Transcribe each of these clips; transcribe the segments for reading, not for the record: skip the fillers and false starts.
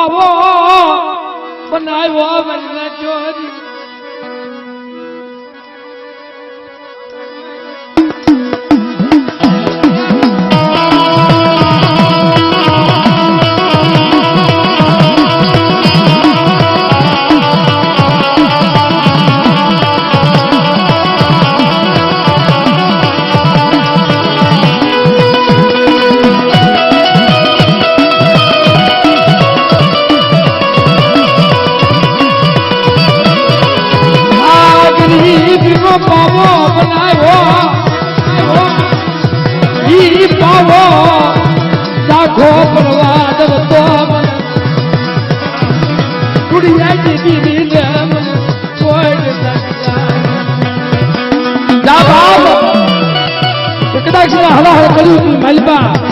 પાવો બનાવ્યો મને ચોરી પાવો બનાવ્યો ઈ પાવો રાખો પ્રવાદ તો કુડિયા દીદી ને કોઈ જા બાપ કદાચ હવા હવા કર્યું મલબા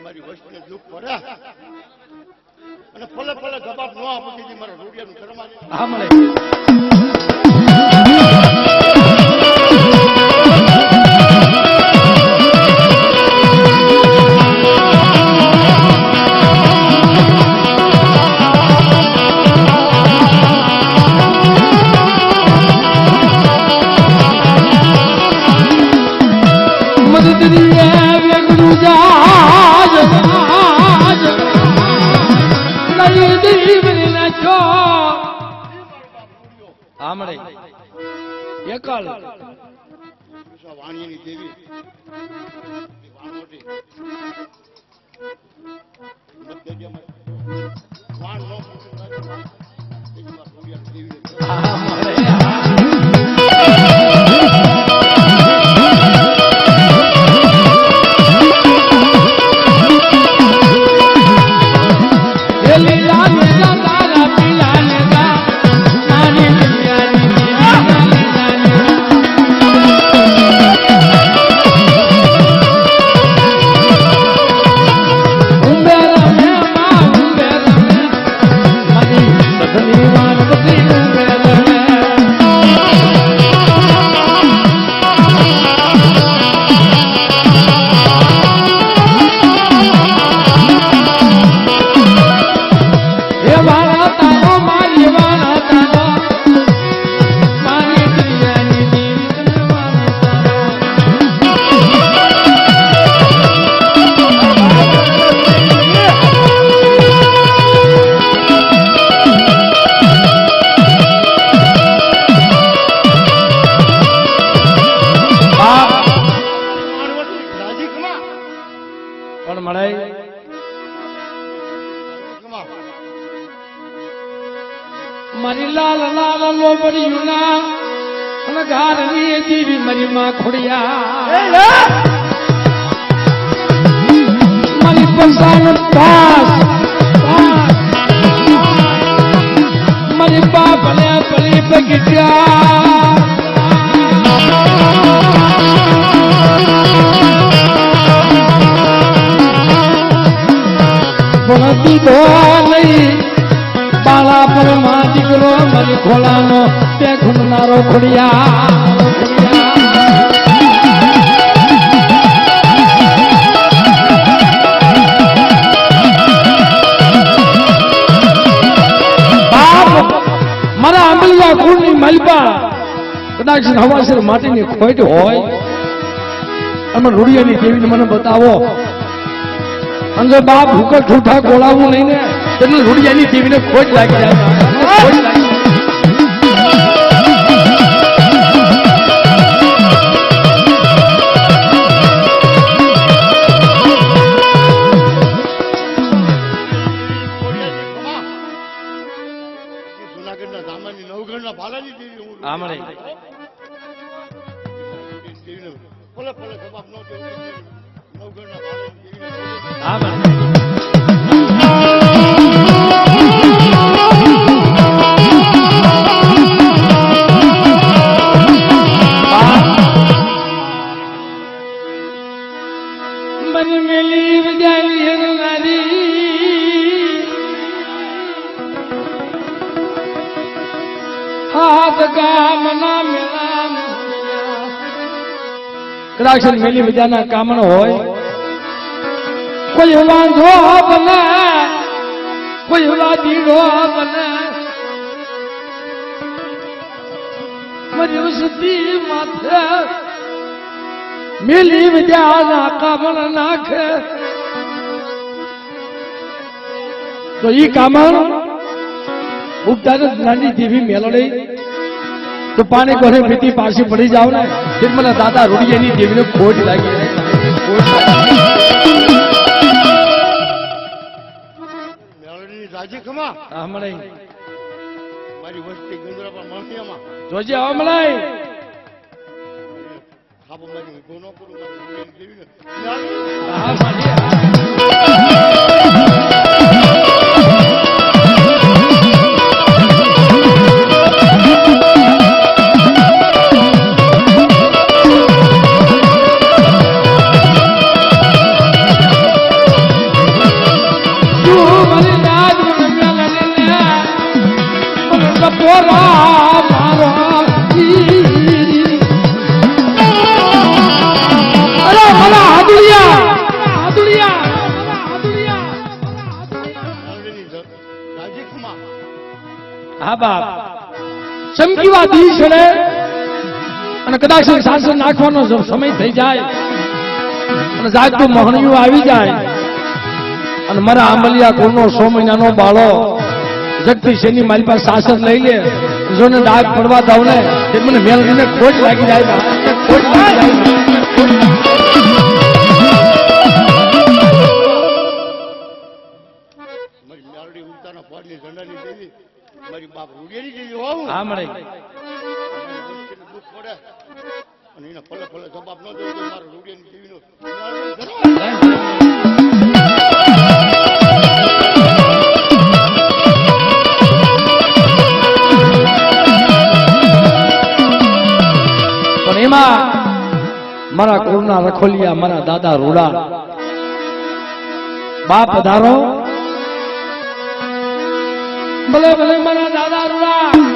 મારી વસ્તુને દુઃખ પડે અને પલે પલે જવાબ ન આપી દીધી મારા રોડિયાનું શરમા હા મળે એકલ વાણીની દેવી વાણોટી વાણ નો મારી લાલ લાલ લોબડિયું ના અને ઘારની દેવી મારી માં ખોડિયા મારી પસાન પાસ મારી બાપ ને પલી બગીચા ભણતી તો નહીં બાળા પર માં દીકરો મારી ખોલાનો તે ઘૂમનારો ખોડિયા મારા આંબલિયા કુળની માલપા કદાચ હવાસર માટીની ખોટ હોય અને રૂડિયાની દેવીને મને બતાવો અને બાપ હુકર ઠૂઠા ગોળાવું નહીં ને એટલે રૂડિયાની દેવીને ખોટ લાગી જાય ખોટ લાગી જુનાગઢના સામાન્ય નવગણના ભાલાની દેવી આમળે ભલે ભલે જવાબ ન દે નવગણના ભાલાની દેવી આમળે ગામના મેળા કદાચ મેલી બીજાના કામણ હોય કોઈ વાંધો બને કોઈ વાદીડો બને મારી સુતી માથે મેલી બીજાના કામણ નાખે તો ઈ કામણ ઉપતાને નાની જેવી મેલોડી તો પાણી કોને પીતી પાછી પડી જાવ ને ફિર મને દાદા રૂડિયાની દેવીને ખોટ લાગી મેળવણી રાજી ખમા હમણાં મારી વસ્તી ગંદરા પર મળતીમાં જોજે હમણાં ખાબો મારી ગોનો કરું મારી દેવીને હા માજી હા બાપ ચમકીવા દી છેડે અને કદાચ શાસન નાખવાનો સમય થઈ જાય અને જાગતું મહણિયું આવી જાય અને મારા આંબલિયા કુળનો 100 મહિનાનો બાળો જગદીશની મારી પાસે શાસન લઈ લે જોને ડાક પડવા દઉં ને તે મને મેલડીને ખોટ લાગી જાય ખોટ લાગી જાય મારી મેળડી ઉતાના ફોડની ઝંડાની દેવી મારી બાપ રૂડિયાની દેવી હોવું હા મળે દુઃખ પડે અને એના ફલે ફલે જવાબ ન દે તો મારા રૂડિયાની દેવીનો પણ એમાં મારા કુળના રખોલિયા મારા દાદા રૂડા બાપ પધારો ભલે ભલે મારા દાદા રૂડા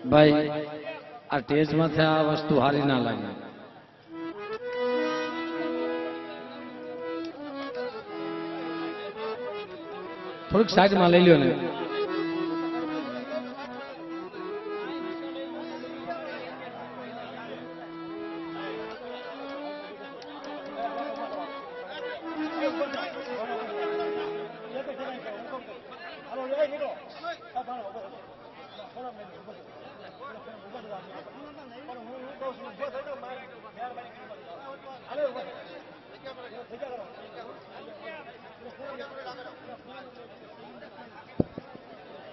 ભાઈ આ ટેજમાંથી આ વસ્તુ હારી ના લાગે થોડીક સાઈડમાં લઈ લ્યો ને